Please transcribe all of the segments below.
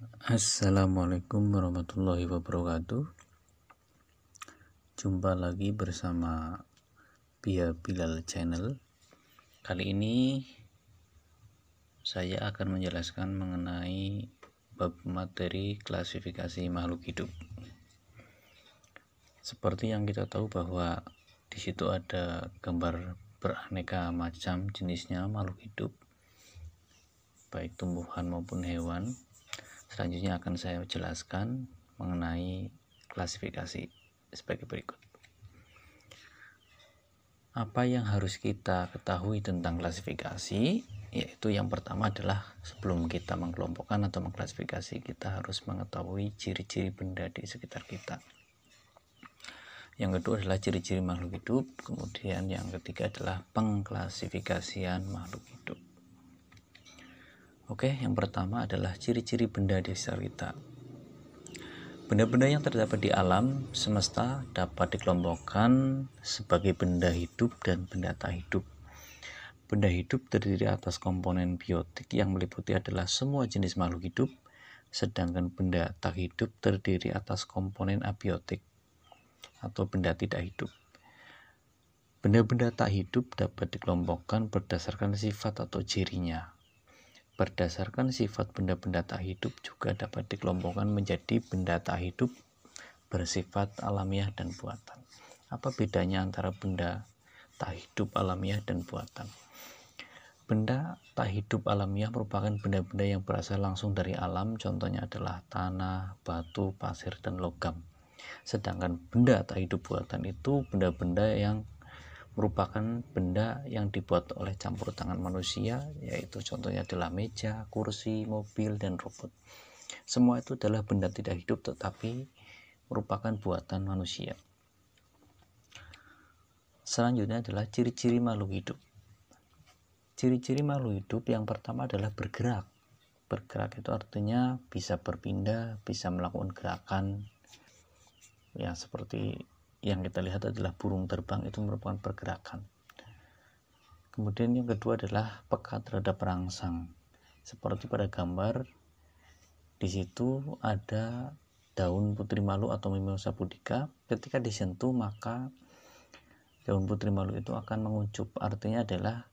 Assalamualaikum warahmatullahi wabarakatuh. Jumpa lagi bersama Pia Bilal Channel. Kali ini saya akan menjelaskan mengenai bab materi klasifikasi makhluk hidup. Seperti yang kita tahu bahwa di situ ada gambar beraneka macam jenisnya makhluk hidup, baik tumbuhan maupun hewan. Selanjutnya akan saya jelaskan mengenai klasifikasi sebagai berikut. Apa yang harus kita ketahui tentang klasifikasi? Yaitu yang pertama adalah sebelum kita mengkelompokkan atau mengklasifikasi, kita harus mengetahui ciri-ciri benda di sekitar kita. Yang kedua adalah ciri-ciri makhluk hidup. Kemudian yang ketiga adalah pengklasifikasian makhluk hidup. Oke, yang pertama adalah ciri-ciri benda di sekitar kita. Benda-benda yang terdapat di alam semesta dapat dikelompokkan sebagai benda hidup dan benda tak hidup. Benda hidup terdiri atas komponen biotik yang meliputi adalah semua jenis makhluk hidup, sedangkan benda tak hidup terdiri atas komponen abiotik atau benda tidak hidup. Benda-benda tak hidup dapat dikelompokkan berdasarkan sifat atau cirinya. Berdasarkan sifat benda-benda tak hidup juga dapat dikelompokkan menjadi benda tak hidup bersifat alamiah dan buatan. Apa bedanya antara benda tak hidup alamiah dan buatan? Benda tak hidup alamiah merupakan benda-benda yang berasal langsung dari alam, contohnya adalah tanah, batu, pasir, dan logam. Sedangkan benda tak hidup buatan itu benda-benda yang merupakan benda yang dibuat oleh campur tangan manusia, yaitu contohnya adalah meja, kursi, mobil, dan robot. Semua itu adalah benda tidak hidup tetapi merupakan buatan manusia. Selanjutnya adalah ciri-ciri makhluk hidup. Ciri-ciri makhluk hidup yang pertama adalah bergerak. Bergerak itu artinya bisa berpindah, bisa melakukan gerakan. Ya, seperti yang kita lihat adalah burung terbang, itu merupakan pergerakan. Kemudian yang kedua adalah peka terhadap perangsang. Seperti pada gambar, di situ ada daun putri malu atau Mimosa pudica. Ketika disentuh maka daun putri malu itu akan menguncup. Artinya adalah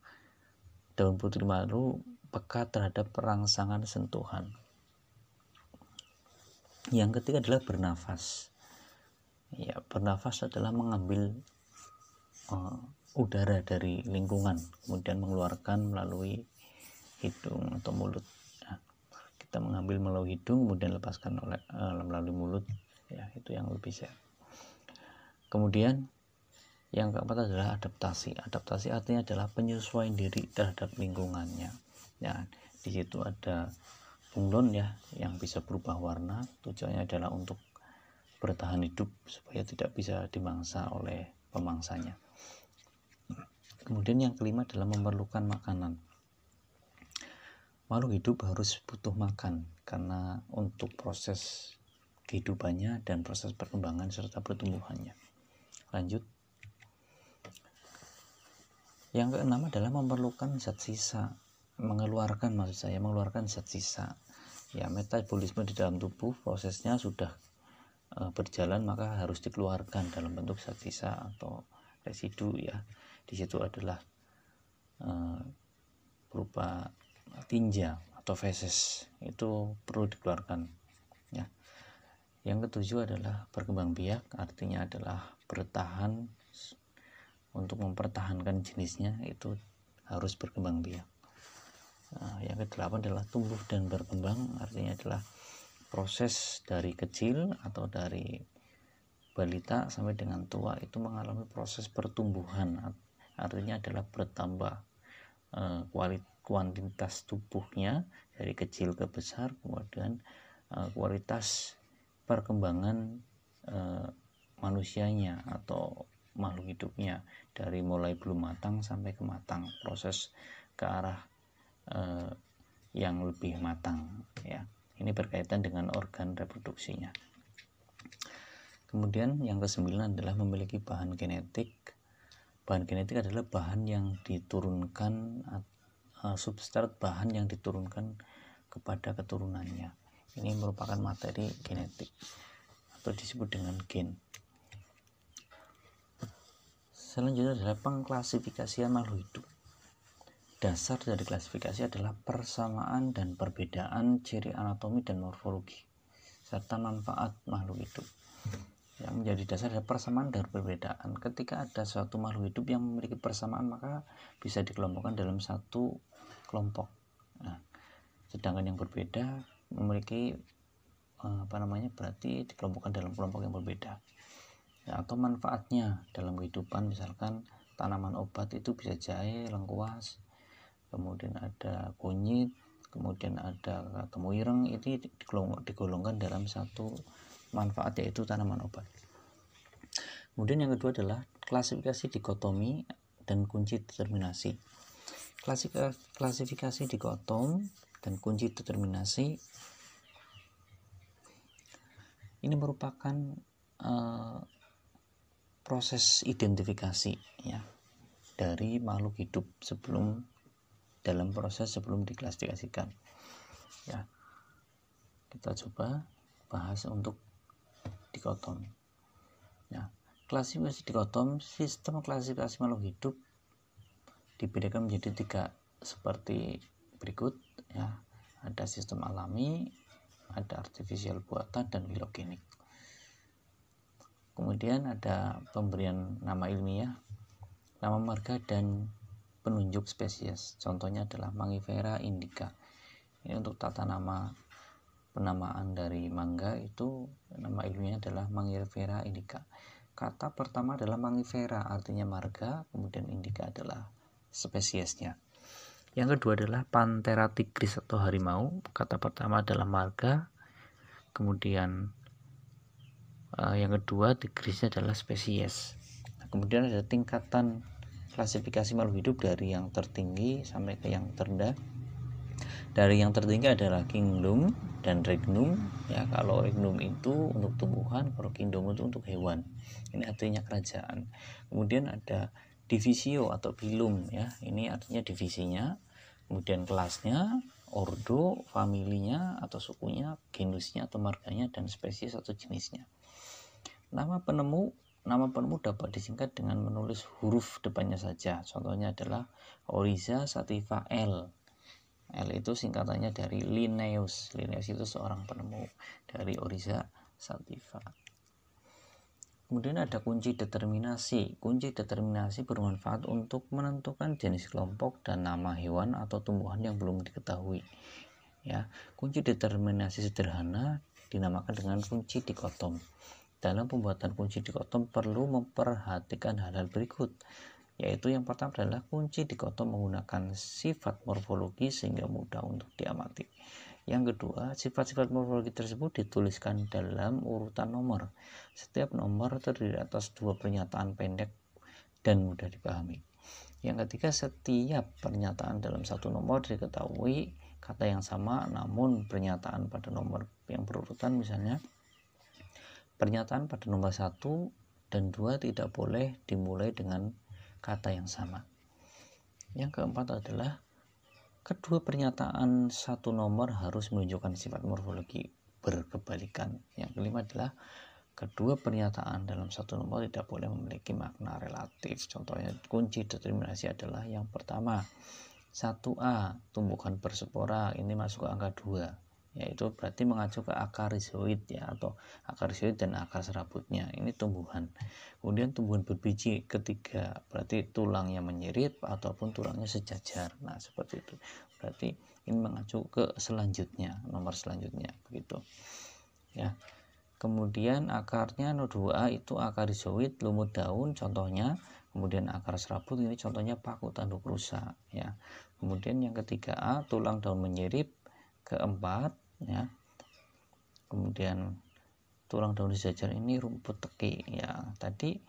daun putri malu peka terhadap perangsangan sentuhan. Yang ketiga adalah bernafas. Ya, bernafas adalah mengambil udara dari lingkungan, kemudian mengeluarkan melalui hidung atau mulut. Nah, kita mengambil melalui hidung, kemudian lepaskan melalui mulut. Ya, itu yang lebih sehat. Kemudian yang keempat adalah adaptasi. Adaptasi artinya adalah penyesuaian diri terhadap lingkungannya. Ya, di situ ada bunglon ya yang bisa berubah warna. Tujuannya adalah untuk bertahan hidup supaya tidak bisa dimangsa oleh pemangsanya. Kemudian yang kelima adalah memerlukan makanan. Makhluk hidup harus butuh makan karena untuk proses kehidupannya dan proses perkembangan serta pertumbuhannya. Lanjut. Yang keenam adalah memerlukan zat sisa. Mengeluarkan zat sisa. Ya, metabolisme di dalam tubuh prosesnya sudah berjalan, maka harus dikeluarkan dalam bentuk zat sisa atau residu ya. Di situ adalah berupa tinja atau feses, itu perlu dikeluarkan ya. Yang ketujuh adalah berkembang biak, artinya adalah bertahan. Untuk mempertahankan jenisnya itu harus berkembang biak. Yang kedelapan adalah tumbuh dan berkembang, artinya adalah proses dari kecil atau dari balita sampai dengan tua itu mengalami proses pertumbuhan, artinya adalah bertambah kuantitas tubuhnya dari kecil ke besar, kemudian kualitas perkembangan manusianya atau makhluk hidupnya dari mulai belum matang sampai ke matang, proses ke arah yang lebih matang ya. Ini berkaitan dengan organ reproduksinya. Kemudian yang kesembilan adalah memiliki bahan genetik. Bahan genetik adalah bahan yang diturunkan, substrat bahan yang diturunkan kepada keturunannya. Ini merupakan materi genetik atau disebut dengan gen. Selanjutnya adalah pengklasifikasian makhluk hidup. Dasar dari klasifikasi adalah persamaan dan perbedaan ciri anatomi dan morfologi serta manfaat makhluk hidup. Yang menjadi dasar adalah persamaan dan perbedaan. Ketika ada suatu makhluk hidup yang memiliki persamaan, maka bisa dikelompokkan dalam satu kelompok. Nah, sedangkan yang berbeda memiliki berarti dikelompokkan dalam kelompok yang berbeda. Ya, atau manfaatnya dalam kehidupan, misalkan tanaman obat itu bisa jahe, lengkuas, kemudian ada kunyit, kemudian ada kemuireng, itu digolongkan dalam satu manfaat, yaitu tanaman obat. Kemudian yang kedua adalah klasifikasi dikotomi dan kunci determinasi. Klasifikasi dikotom dan kunci determinasi ini merupakan proses identifikasi ya dari makhluk hidup dalam proses sebelum diklasifikasikan. Ya, kita coba bahas untuk dikotom. Ya, klasifikasi dikotom, sistem klasifikasi makhluk hidup dibedakan menjadi 3 seperti berikut ya. Ada sistem alami, ada artifisial buatan, dan filogenik. Kemudian ada pemberian nama ilmiah, nama marga, dan penunjuk spesies. Contohnya adalah Mangifera indica. Ini untuk tata nama penamaan dari mangga, itu nama ilmiahnya adalah Mangifera indica. Kata pertama adalah Mangifera, artinya marga, kemudian indica adalah spesiesnya. Yang kedua adalah Panthera tigris atau harimau. Kata pertama adalah marga, kemudian yang kedua tigrisnya adalah spesies. Kemudian ada tingkatan klasifikasi makhluk hidup dari yang tertinggi sampai ke yang terendah. Dari yang tertinggi adalah kingdom dan regnum ya. Kalau regnum itu untuk tumbuhan, kalau kingdom itu untuk hewan. Ini artinya kerajaan. Kemudian ada divisio atau phylum ya. Ini artinya divisinya. Kemudian kelasnya, ordo, familinya atau sukunya, genusnya atau marganya, dan spesies atau jenisnya. Nama penemu dapat disingkat dengan menulis huruf depannya saja. Contohnya adalah Oryza sativa L. L itu singkatannya dari Linnaeus. Linnaeus itu seorang penemu dari Oryza sativa. Kemudian ada kunci determinasi. Kunci determinasi bermanfaat untuk menentukan jenis kelompok dan nama hewan atau tumbuhan yang belum diketahui. Ya, kunci determinasi sederhana dinamakan dengan kunci dikotom. Dalam pembuatan kunci dikotom perlu memperhatikan hal-hal berikut, yaitu yang pertama adalah kunci dikotom menggunakan sifat morfologi sehingga mudah untuk diamati. Yang kedua, sifat-sifat morfologi tersebut dituliskan dalam urutan nomor. Setiap nomor terdiri atas 2 pernyataan pendek dan mudah dipahami. Yang ketiga, setiap pernyataan dalam satu nomor diketahui kata yang sama, namun pernyataan pada nomor yang berurutan, misalnya pernyataan pada nomor 1 dan 2 tidak boleh dimulai dengan kata yang sama. Yang keempat adalah kedua pernyataan satu nomor harus menunjukkan sifat morfologi berkebalikan. Yang kelima adalah kedua pernyataan dalam satu nomor tidak boleh memiliki makna relatif. Contohnya kunci determinasi adalah yang pertama, 1A tumbuhan berspora ini masuk ke angka 2. Yaitu berarti mengacu ke akar rhizoid ya, atau akar rhizoid dan akar serabutnya, ini tumbuhan. Kemudian tumbuhan berbiji ketiga, berarti tulangnya menyirit ataupun tulangnya sejajar. Nah, seperti itu. Berarti ini mengacu ke selanjutnya, nomor selanjutnya begitu. Ya. Kemudian akarnya 2A itu akar rhizoid, lumut daun contohnya. Kemudian akar serabut ini contohnya paku tanduk rusa ya. Kemudian yang ketiga A, tulang daun menyirip. Keempat ya, kemudian tulang daun sejajar ini rumput teki ya. Tadi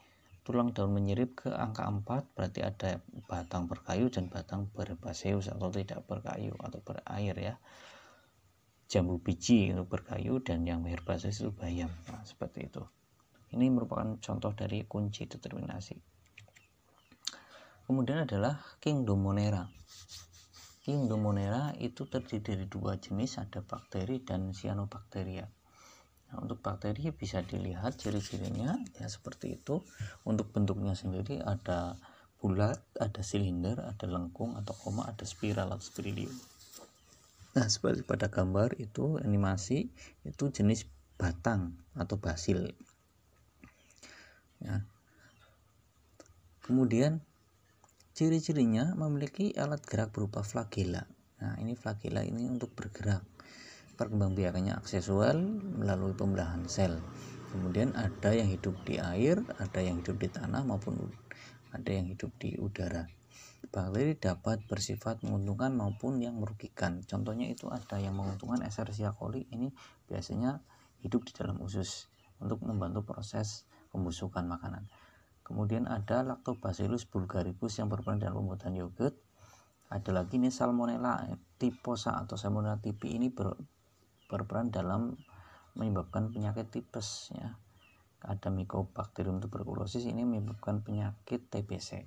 tulang daun menyirip ke angka 4 berarti ada batang berkayu dan batang berbaseus atau tidak berkayu atau berair ya. Jambu biji itu berkayu dan yang berbaseus itu bayam. Nah, seperti itu. Ini merupakan contoh dari kunci determinasi. Kemudian adalah Kingdom Monera. Chigndomonera itu terdiri dari dua jenis, ada bakteri dan cyanobacteria. Nah, untuk bakteri bisa dilihat ciri-cirinya ya seperti itu. Untuk bentuknya sendiri ada bulat, ada silinder, ada lengkung atau koma, ada spiral atau spirilium. Nah, seperti pada gambar itu animasi itu jenis batang atau basil. Ya. Kemudian ciri-cirinya memiliki alat gerak berupa flagela. Nah, ini flagela ini untuk bergerak. Perkembangbiakannya aksesual melalui pembelahan sel. Kemudian ada yang hidup di air, ada yang hidup di tanah maupun ada yang hidup di udara. Bakteri dapat bersifat menguntungkan maupun yang merugikan. Contohnya itu ada yang menguntungkan, Escherichia coli ini biasanya hidup di dalam usus untuk membantu proses pembusukan makanan. Kemudian ada Lactobacillus bulgaricus yang berperan dalam pembuatan yogurt. Ada lagi nih Salmonella typhosa atau Salmonella typhi ini berperan dalam menyebabkan penyakit tipes ya. Ada Mycobacterium tuberculosis ini menyebabkan penyakit TBC.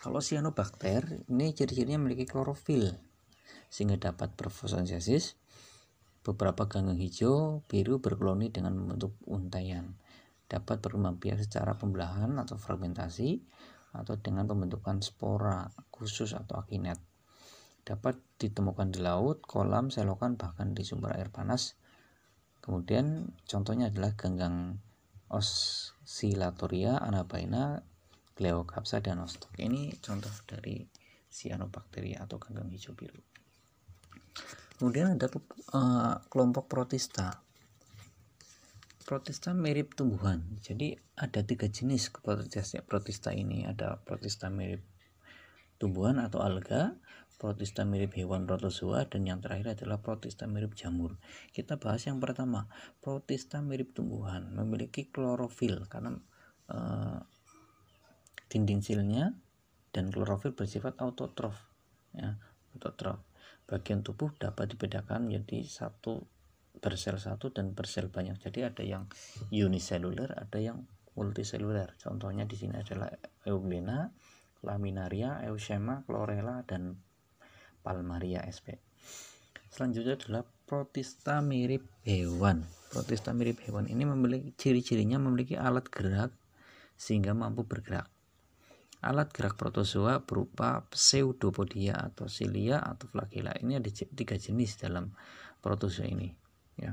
Kalau cyanobacter ini ciri-cirinya memiliki klorofil sehingga dapat berfotosintesis. Beberapa ganggang hijau biru berkoloni dengan membentuk untaian. Dapat berkembang biak secara pembelahan atau fragmentasi atau dengan pembentukan spora khusus atau akinet. Dapat ditemukan di laut, kolam, selokan, bahkan di sumber air panas. Kemudian contohnya adalah ganggang Oscillatoria, Anabaina, Gleocapsa, dan Nostoc. Ini contoh dari cyanobacteria atau ganggang hijau biru. Kemudian ada kelompok protista. Protista mirip tumbuhan. Jadi ada 3 jenis protista ini. Ada protista mirip tumbuhan atau alga, protista mirip hewan protozoa, dan yang terakhir adalah protista mirip jamur. Kita bahas yang pertama, protista mirip tumbuhan memiliki klorofil karena dinding silnya dan klorofil bersifat autotrof ya, autotrof. Bagian tubuh dapat dibedakan menjadi bersel satu dan bersel banyak. Jadi ada yang uniseluler, ada yang multiseluler. Contohnya di sini adalah Euglena, Laminaria, Eusema, Chlorella, dan Palmaria sp. Selanjutnya adalah protista mirip hewan. Protista mirip hewan ini memiliki ciri-cirinya memiliki alat gerak sehingga mampu bergerak. Alat gerak protozoa berupa pseudopodia atau cilia atau flagella. Ini ada 3 jenis dalam protozoa ini. Ya,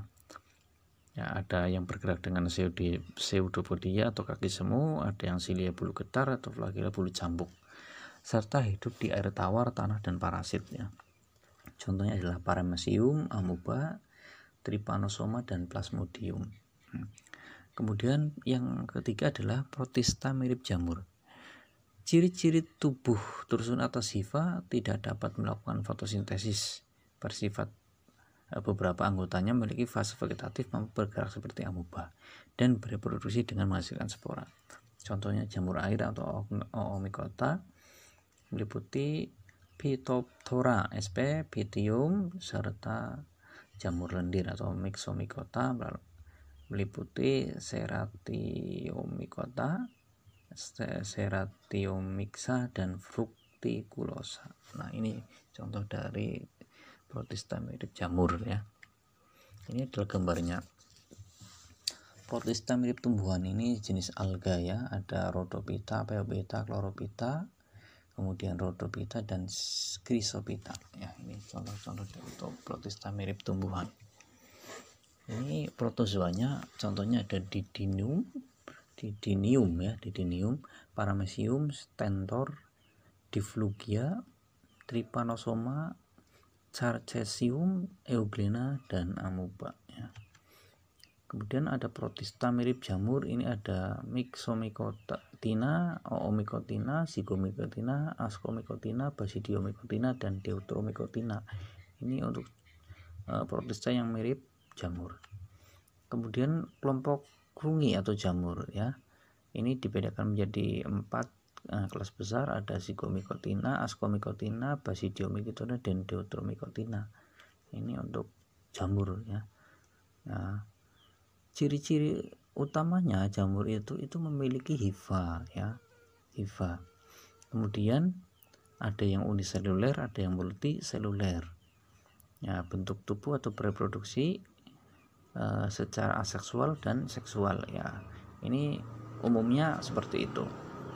ada yang bergerak dengan pseudopodia atau kaki semu, ada yang cilia bulu getar atau flagella bulu cambuk, serta hidup di air tawar, tanah, dan parasit ya. Contohnya adalah Paramecium, Amoeba, Trypanosoma, dan Plasmodium. Kemudian yang ketiga adalah protista mirip jamur. Ciri-ciri tubuh Tursun atau hifa tidak dapat melakukan fotosintesis, bersifat beberapa anggotanya memiliki fase vegetatif, mampu bergerak seperti amoeba dan bereproduksi dengan menghasilkan spora. Contohnya jamur air atau Oomycota meliputi Phytophthora sp, Pythium, serta jamur lendir atau Myxomycota meliputi Ceratiomycota, Ceratiomixa, dan Fructiculosa. Nah, ini contoh dari protista mirip jamur ya. Ini adalah gambarnya. Protista mirip tumbuhan ini jenis alga ya, ada Rhodophyta, Phaeophyta, Chlorophyta, kemudian Rhodophyta dan Chrysophyta ya. Ini contoh-contoh dari protista mirip tumbuhan. Ini protozoanya contohnya ada Didinium ya, Didinium, Paramecium, Stentor, Diflugia, Trypanosoma, Sarcesium, Euglena, dan Amoeba ya. Kemudian ada protista mirip jamur, ini ada Myxomycotina, Oomycotina, Zygomycotina, Ascomycotina, Basidiomycotina, dan Deuteromycotina. Ini untuk protista yang mirip jamur. Kemudian kelompok krungi atau jamur ya. Ini dibedakan menjadi 4 kelas besar, ada Zygomycotina, Ascomycotina, Basidiomycotina, dan Deuteromycotina. Ini untuk jamur ya. Nah, ciri-ciri utamanya jamur itu memiliki hifa ya, hifa. Kemudian ada yang uniseluler, ada yang multiseluler. Ya, bentuk tubuh atau reproduksi secara aseksual dan seksual ya. Ini umumnya seperti itu.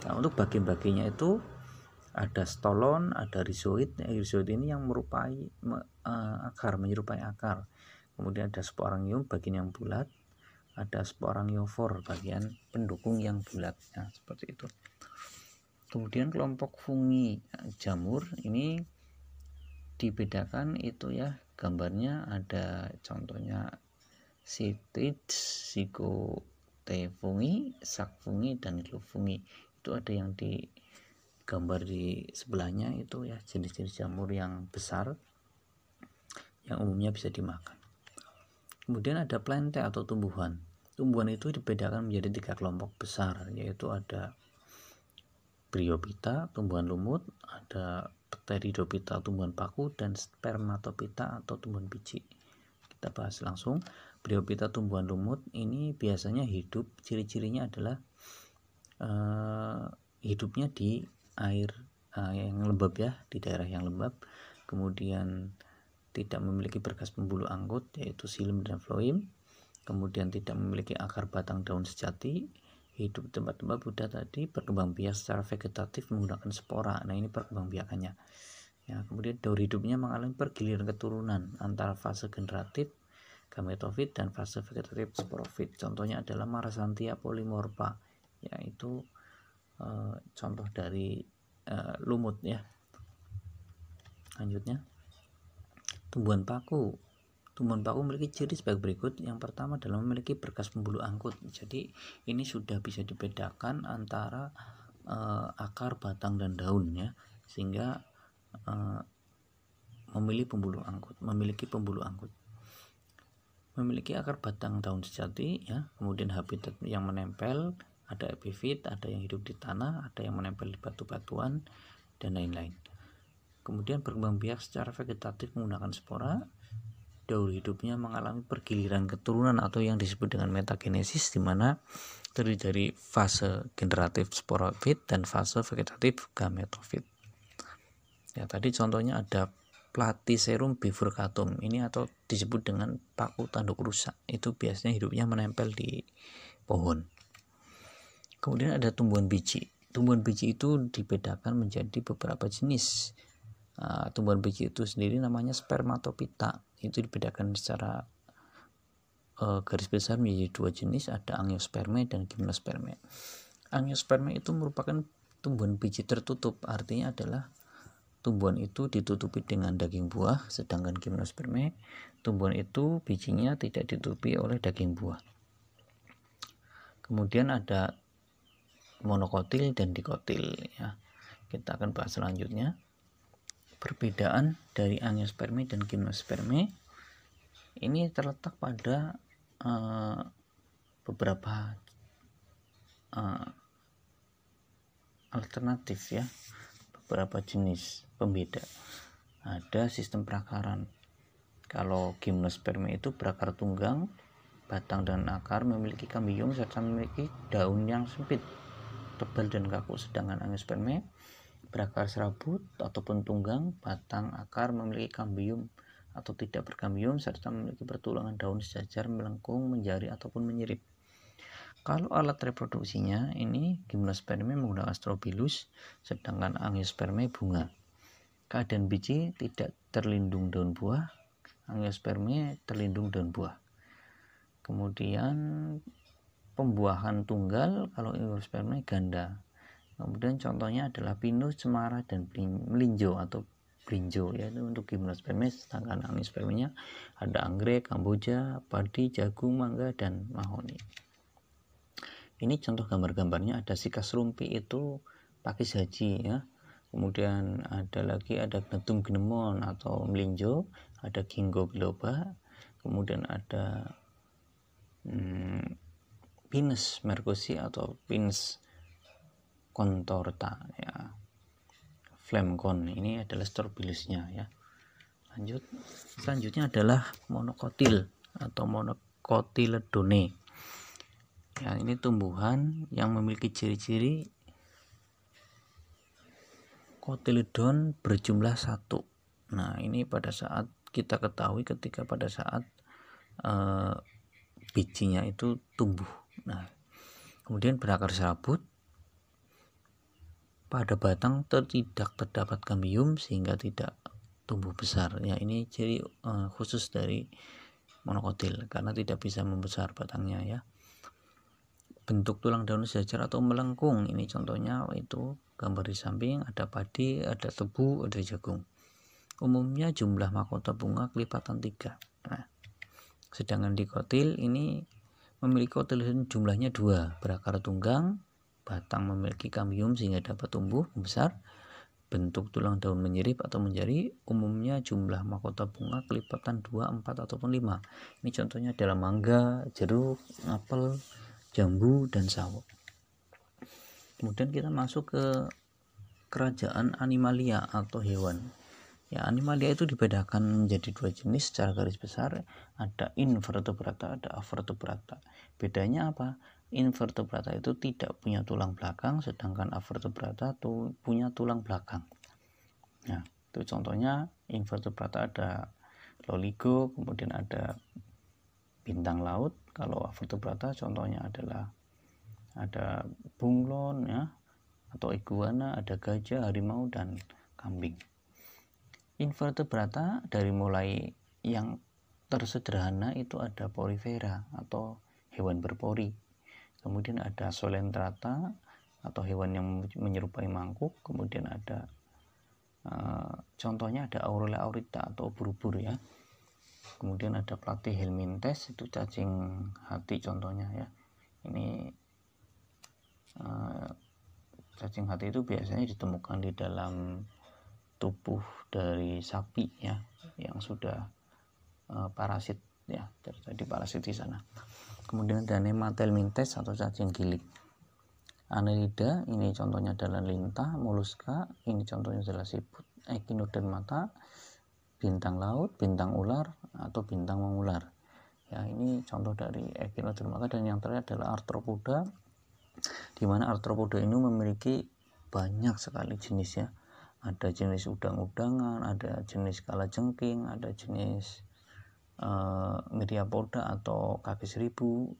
Nah, untuk bagian-bagiannya itu ada stolon, ada rhizoid. Rhizoid ini yang akar, menyerupai akar. Kemudian ada sporangium, bagian yang bulat. Ada sporangiofor, bagian pendukung yang bulat. Nah, seperti itu. Kemudian kelompok fungi jamur ini dibedakan itu ya, gambarnya ada contohnya Cytids, Zygotefungi, Sakfungi, dan Glofungi. Itu ada yang di gambar di sebelahnya itu ya, jenis-jenis jamur yang besar yang umumnya bisa dimakan. Kemudian ada plante atau tumbuhan. Tumbuhan itu dibedakan menjadi 3 kelompok besar, yaitu ada Bryophyta, tumbuhan lumut, ada Pteridophyta, tumbuhan paku, dan Spermatophyta atau tumbuhan biji. Kita bahas langsung. Bryophyta, tumbuhan lumut, ini biasanya hidup, ciri-cirinya adalah hidupnya di air yang lembab ya, di daerah yang lembab. Kemudian tidak memiliki berkas pembuluh angkut, yaitu xilem dan phloem. Kemudian tidak memiliki akar, batang, daun sejati, hidup di tempat-tempat mudah tadi, berkembang biak secara vegetatif menggunakan spora. Nah, ini perkembangbiakannya. Ya, kemudian daur hidupnya mengalami pergiliran keturunan antara fase generatif gametofit dan fase vegetatif sporofit. Contohnya adalah Marasantia polymorpha, yaitu contoh dari lumut ya. Lanjutnya, tumbuhan paku. Tumbuhan paku memiliki ciri sebagai berikut. Yang pertama adalah memiliki berkas pembuluh angkut. Jadi ini sudah bisa dibedakan antara akar, batang, dan daun ya, sehingga memiliki pembuluh angkut. Memiliki akar, batang, daun sejati ya. Kemudian habitat yang menempel, ada epifit, ada yang hidup di tanah, ada yang menempel di batu-batuan, dan lain-lain. Kemudian berkembang biak secara vegetatif menggunakan spora. Daur hidupnya mengalami pergiliran keturunan atau yang disebut dengan metagenesis, di mana terdiri dari fase generatif sporofit dan fase vegetatif gametofit. Ya, tadi contohnya ada Platyserum bifurcatum ini atau disebut dengan paku tanduk rusak. Itu biasanya hidupnya menempel di pohon. Kemudian ada tumbuhan biji. Tumbuhan biji itu dibedakan menjadi beberapa jenis. Tumbuhan biji itu sendiri namanya Spermatophyta. Itu dibedakan secara garis besar menjadi 2 jenis, ada Angiospermae dan Gymnospermae. Angiospermae itu merupakan tumbuhan biji tertutup, artinya adalah tumbuhan itu ditutupi dengan daging buah, sedangkan Gymnospermae tumbuhan itu bijinya tidak ditutupi oleh daging buah. Kemudian ada monokotil dan dikotil ya. Kita akan bahas selanjutnya. Perbedaan dari Angiospermae dan Gymnospermae ini terletak pada beberapa alternatif ya, beberapa jenis pembeda. Ada sistem perakaran. Kalau Gymnospermae itu berakar tunggang, batang dan akar memiliki kambium serta memiliki daun yang sempit, tebal dan kaku. Sedangkan Angiospermae berakar serabut ataupun tunggang, batang, akar memiliki kambium atau tidak berkambium serta memiliki pertulangan daun sejajar, melengkung, menjari ataupun menyirip. Kalau alat reproduksinya ini Gymnospermae menggunakan strobilus, sedangkan Angiospermae bunga. Keadaan biji tidak terlindung daun buah, Angiospermae terlindung daun buah. Kemudian pembuahan tunggal kalau Angiospermae ganda. Kemudian contohnya adalah pinus, cemara, dan melinjo atau brinjo ya, itu untuk Gymnospermae. Sedangkan Angiospermae ada anggrek, kamboja, padi, jagung, mangga, dan mahoni. Ini contoh gambar-gambarnya. Ada sikas rumpi itu pakis haji ya. Kemudian ada Gnetum gnemon atau melinjo, ada Ginkgo biloba, kemudian ada Pinus merkosi atau Pinus contorta ya, flamcon ini adalah strobilusnya ya. Selanjutnya adalah monokotil atau monocotyledone ya. Ini tumbuhan yang memiliki ciri-ciri monocotyledon berjumlah 1. Nah, ini pada saat kita ketahui ketika pada saat bijinya itu tumbuh. Nah, kemudian berakar serabut, pada batang tidak terdapat kambium sehingga tidak tumbuh besar. Ya, ini ciri khusus dari monokotil karena tidak bisa membesar batangnya ya. Bentuk tulang daun sejajar atau melengkung, ini contohnya itu gambar di samping, ada padi, ada tebu, ada jagung. Umumnya jumlah mahkota bunga kelipatan 3. Nah, sedangkan dikotil ini memiliki kotiledon jumlahnya 2, berakar tunggang, batang memiliki kambium sehingga dapat tumbuh besar, bentuk tulang daun menyirip atau menjari, umumnya jumlah mahkota bunga kelipatan 2, 4 ataupun 5. Ini contohnya adalah mangga, jeruk, apel, jambu, dan sawo. Kemudian kita masuk ke kerajaan animalia atau hewan. Ya, animalia itu dibedakan menjadi 2 jenis secara garis besar, ada invertebrata, ada avertebrata. Bedanya apa? Invertebrata itu tidak punya tulang belakang, sedangkan avertebrata punya tulang belakang. Nah, itu contohnya invertebrata ada loligo, kemudian ada bintang laut. Kalau avertebrata contohnya adalah ada bunglon ya, atau iguana, ada gajah, harimau, dan kambing. Invertebrata dari mulai yang tersederhana itu ada porifera atau hewan berpori. Kemudian ada solentrata atau hewan yang menyerupai mangkuk. Kemudian ada contohnya ada Aurelia aurita atau ubur-ubur ya. Kemudian ada Platyhelminthes, itu cacing hati contohnya ya. Ini cacing hati itu biasanya ditemukan di dalam tubuh dari sapi ya, yang sudah parasit ya, terjadi parasit di sana. Kemudian ada Nemathelminthes atau cacing gilik. Annelida, ini contohnya adalah lintah, moluska, ini contohnya adalah siput, echinodermata, bintang laut, bintang ular atau bintang mengular. Ya, ini contoh dari echinodermata. Dan yang terakhir adalah arthropoda, di mana arthropoda ini memiliki banyak sekali jenisnya. Ada jenis udang-udangan, ada jenis kalajengking, ada jenis myriapoda atau kaki seribu,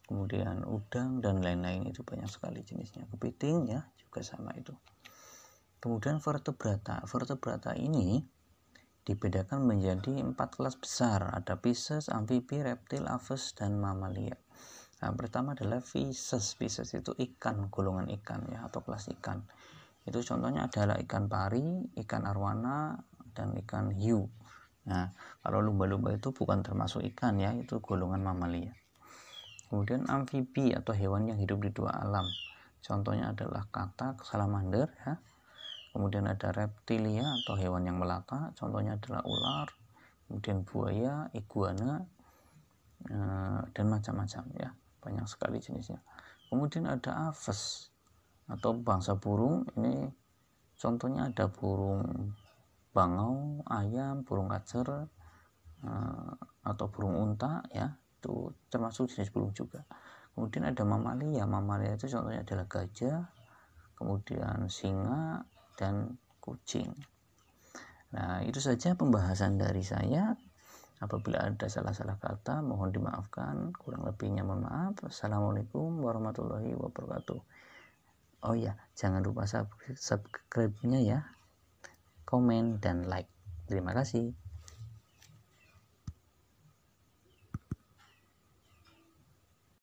kemudian udang dan lain-lain, itu banyak sekali jenisnya. Kepiting ya juga sama itu. Kemudian vertebrata ini dibedakan menjadi 4 kelas besar, ada Pisces, amfibi, reptil, aves, dan mamalia. Nah, pertama adalah Pisces. Pisces itu ikan, golongan ikan ya, atau kelas ikan. Itu contohnya adalah ikan pari, ikan arwana, dan ikan hiu. Nah, kalau lumba-lumba itu bukan termasuk ikan ya, itu golongan mamalia. Kemudian amfibi atau hewan yang hidup di 2 alam. Contohnya adalah katak, salamander ya. Kemudian ada reptilia atau hewan yang melata, contohnya adalah ular, kemudian buaya, iguana, dan macam-macam ya, banyak sekali jenisnya. Kemudian ada aves atau bangsa burung, ini contohnya ada burung bangau, ayam, burung kacer, atau burung unta ya, itu termasuk jenis burung juga. Kemudian ada mamalia. Mamalia itu contohnya adalah gajah, kemudian singa, dan kucing. Nah, itu saja pembahasan dari saya. Apabila ada salah-salah kata mohon dimaafkan, kurang lebihnya mohon maaf. Assalamualaikum warahmatullahi wabarakatuh. Oh ya, jangan lupa subscribe-nya ya, komen dan like. Terima kasih.